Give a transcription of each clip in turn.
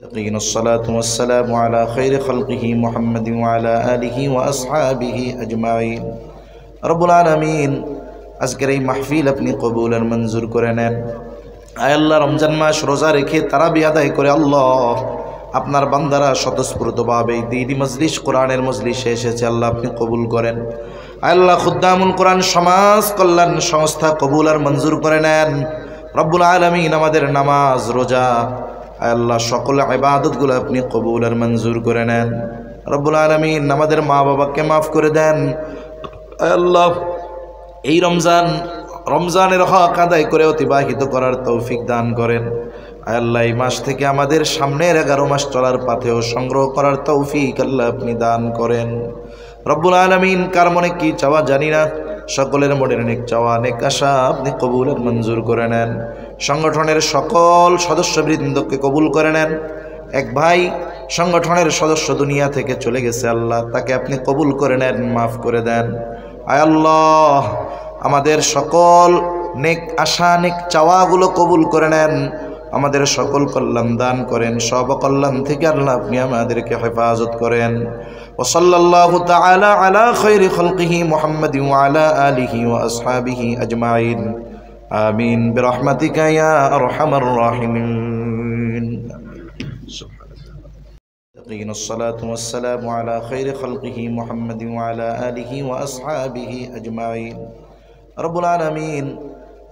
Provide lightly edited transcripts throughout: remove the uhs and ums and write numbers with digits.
يقين الصلاة والسلام على خير خلقه محمد وعلى آله وأصحابه أجمعين رب العالمين আজকের এই মাহফিল আপনি কবুল আর মঞ্জুর করে নেন। আয় আল্লাহ, রমজান মাস রোজা রেখে তারাবি আদায় করে আল্লাহ আপনার বান্দারা স্বতঃস্ফূর্তভাবে দ্বীনি মজলিস কোরআনের মজলিসে এসেছে, আল্লাহ আপনি কবুল করেন। আয় আল্লাহ, খুদ্দামুল কোরআন সমাজ কল্যাণ সংস্থা কবুল আর মঞ্জুর করে নেন। রব্বুল আলামিন আমাদের নামাজ রোজা আয় আল্লাহ সকল ইবাদতগুলো আপনি কবুল আর মঞ্জুর করে নেন। রব্বুল আলামিন আমাদের মা বাবাকে মাফ করে দেন। আয় আল্লাহ, এই রমজানের হক আদায় করে অতিবাহিত করার তৌফিক দান করেন। আয় আল্লাহ, এই মাস থেকে আমাদের সামনের 11 মাস চলার পাথেও সংগ্রহ করার তৌফিক আল্লাহ আপনি দান করেন। রব্বুল আলামিন কার মনে কি চাওয়া জানি না, সকলের মনের নেক চাওয়া নেক আশা আপনি কবুল আর মঞ্জুর করে নেন। সংগঠনের সকল সদস্যবৃন্দকে কবুল করে নেন। এক ভাই সংগঠনের সদস্য দুনিয়া থেকে চলে গেছে, আল্লাহ তাকে আপনি কবুল করে নেন, মাফ করে দেন। আয় আল্লাহ, আমাদের সকল নেক আশা নেক চাওয়াগুলো কবুল করে নেন, আমাদের সকল কল্যাণ দান করেন, সব কল্যাণ থেকে আল্লাহ আপনি আমাদেরকে হেফাজত করেন। ওয়া সাল্লাল্লাহু তাআলা আলা খায়রি খালকিহি মুহাম্মাদিন ওয়া আলা আলিহি ওয়া আসহাবিহি আজমাইন আমিন বিরহমাতিকা ইয়া আরহামার রাহিমিন। يقين الصلاة والسلام على خير خلقه محمد وعلى آله وأصحابه أجمعين رب العالمين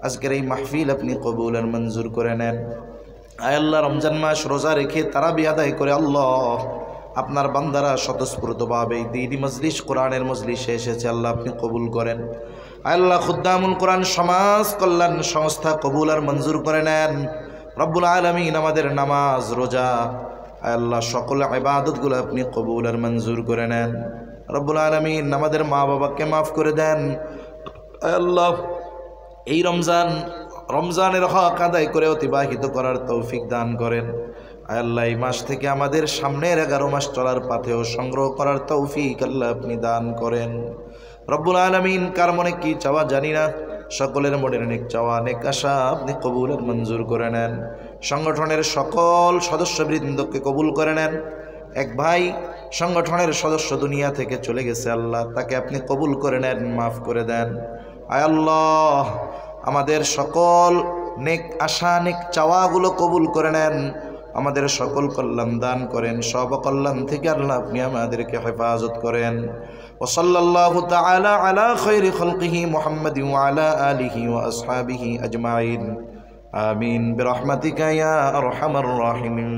আজকের এই মাহফিল আপনি কবুল আর মঞ্জুর করে নেন। আয় আল্লাহ, রমজান মাস রোজা রেখে তারাবি আদায় করে আল্লাহ আপনার বান্দারা স্বতঃস্ফূর্তভাবে দ্বীনি মজলিস কোরআনের মজলিসে এসেছে, আল্লাহ আপনি কবুল করেন। আয় আল্লাহ, খুদ্দামুল কোরআন সমাজ কল্যাণ সংস্থা কবুল আর মঞ্জুর করে নেন। রব্বুল আলামিন আমাদের নামাজ রোজা আয় আল্লাহ সকল ইবাদতগুলো আপনি কবুল আর মঞ্জুর করে নেন। রব্বুল আলামিন আমাদের মা বাবাকে মাফ করে দেন। আয় আল্লাহ, এই রমজানের হক আদায় করে অতিবাহিত করার তৌফিক দান করেন। আয় আল্লাহ, এই মাস থেকে আমাদের সামনের 11 মাস চলার পাথেও সংগ্রহ করার তৌফিক আল্লাহ আপনি দান করেন। রব্বুল আলামিন কার মনে কি চাওয়া জানি না, সকলের মনের নেক চাওয়া নেক আশা আপনি কবুল আর মঞ্জুর করে নেন। সংগঠনের সকল সদস্যবৃন্দকে কবুল করে নেন। এক ভাই সংগঠনের সদস্য দুনিয়া থেকে চলে গেছে, আল্লাহ তাকে আপনি কবুল করে নেন, মাফ করে দেন। আয় আল্লাহ, আমাদের সকল নেক আশা নেক চাওয়াগুলো কবুল করে নেন, আমাদের সকল কল্যাণ দান করেন, সব কল্যাণ থেকে আল্লাহ আপনি আমাদেরকে হেফাজত করেন। ওয়া সাল্লাল্লাহু তাআলা আলা খায়রি খালকিহি মুহাম্মাদিন ওয়া আলা আলিহি ওয়া আসহাবিহি আজমাইন আমিন বিরহমাতিকা ইয়া আরহামার রাহিমিন।